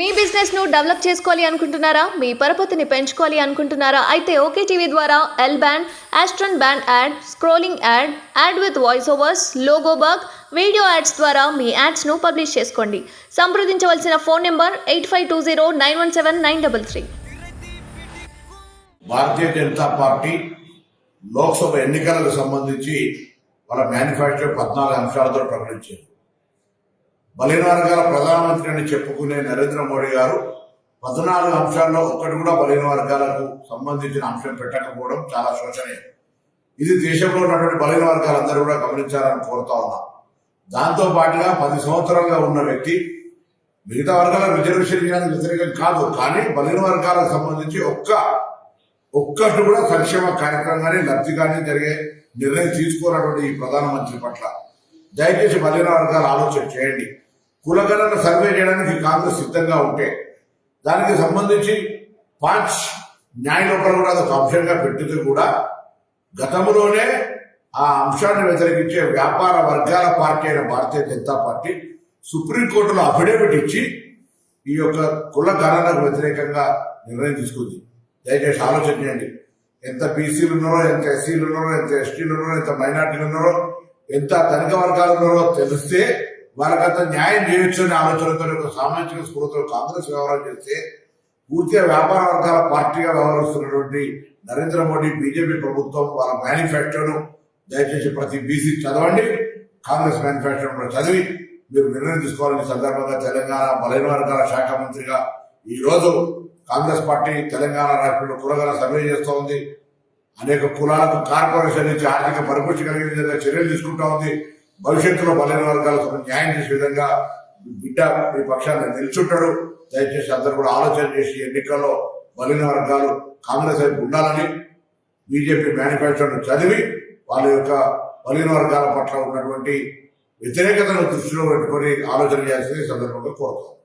మీ business ను develop చేసుకోవాలి అనుకుంటున్నారా? మీ పరపతిని పెంచుకోవాలి అనుకుంటున్నారా? అయితే ఓకే టీవీ ద్వారా L band, Aston band ad, scrolling ad, ad with voice overs, logo bug, video ads ద్వారా మీ యాడ్స్ ను పబ్లిష్ చేసుకోండి. సంప్రదించవలసిన phone number 8520917933. Bharatiya Janata Party Lok Sabha ఎన్నికలకు సంబంధించి వాళ్ళ మేనిఫెస్టో 14 అంశాలతో ప్రకటించింది. బలహీన వర్గాల ప్రధానమంత్రి అని చెప్పుకునే నరేంద్ర మోడీ గారు 14 అంశాల్లో ఒక్కటి కూడా బలహీన వర్గాలకు సంబంధించిన అంశం పెట్టకపోవడం చాలా శోచనీయం. ఇది దేశంలో ఉన్నటువంటి బలహీన వర్గాలందరూ కూడా గమనించాలని కోరుతా ఉన్నాం. దాంతో పాటుగా 10 సంవత్సరాలుగా ఉన్న వ్యక్తి మిగతా వర్గాల రిజర్వేషన్ చేయడానికి వ్యతిరేకం కాదు, కానీ బలహీన వర్గాలకు సంబంధించి ఒక్కటి కూడా సంక్షేమ కార్యక్రమం కానీ లబ్ధి కానీ జరిగే నిర్ణయం తీసుకోనటువంటి ఈ ప్రధానమంత్రి పట్ల దయచేసి బలహీన వర్గాలు ఆలోచన చేయండి. కులగణన సర్వే చేయడానికి కాంగ్రెస్ సిద్ధంగా ఉంటే దానికి సంబంధించి 5 న్యాయ లోపల కూడా అదొక అంశంగా పెట్టింది కూడా గతంలోనే ఆ అంశాన్ని వ్యతిరేకించే వ్యాపార వర్గాల పార్టీ అయిన భారతీయ జనతా పార్టీ సుప్రీంకోర్టులో అఫిడేవిట్ ఇచ్చి ఈ యొక్క కుల గణనకు వ్యతిరేకంగా నిర్ణయం తీసుకుంది. దయచేసి ఆలోచన చేయండి. ఎంత బీసీలు ఉన్నారో, ఎంత ఎస్సీలు ఉన్నారో, ఎంత ఎస్టీలు ఉన్నారో, ఎంత మైనార్టీలు ఉన్నారో, ఎంత ధనిక వర్గాలు ఉన్నారో తెలిస్తే వాళ్ళకంత న్యాయం చేయొచ్చు అనే ఆలోచనతో ఒక సామాజిక స్ఫూర్తితో కాంగ్రెస్ వ్యవహారం చేస్తే పూర్తిగా వ్యాపార వర్గాల పార్టీగా వ్యవహరిస్తున్నటువంటి నరేంద్ర మోడీ బీజేపీ ప్రభుత్వం వాళ్ళ మేనిఫెస్టోను దయచేసి ప్రతి బీసీ చదవండి. కాంగ్రెస్ మేనిఫెస్టోను చదివి మీరు నిర్ణయం తీసుకోవాలని సందర్భంగా తెలంగాణ బలహీన వర్గాల శాఖ మంత్రిగా ఈ రోజు కాంగ్రెస్ పార్టీ తెలంగాణ రాష్ట్రంలో కులగల సర్వే చేస్తూ ఉంది. అనేక కులాలకు కార్పొరేషన్ నుంచి ఆర్థిక పరిపుష్టి కలిగే విధంగా చర్యలు తీసుకుంటా ఉంది. భవిష్యత్తులో బలహీన వర్గాలకు న్యాయం చేసే విధంగా బిడ్డ మీ పక్షాన్ని నిల్చుంటాడు. దయచేసి అందరూ కూడా ఆలోచన చేసి ఎన్నికల్లో బలహీన వర్గాలు కాంగ్రెస్ వైపు ఉండాలని బీజేపీ మేనిఫెస్టోను చదివి వాళ్ళ యొక్క బలహీన వర్గాల పట్ల ఉన్నటువంటి వ్యతిరేకతను దృష్టిలో పెట్టుకొని ఆలోచన చేయాల్సింది సందర్భంగా కోరుతాం.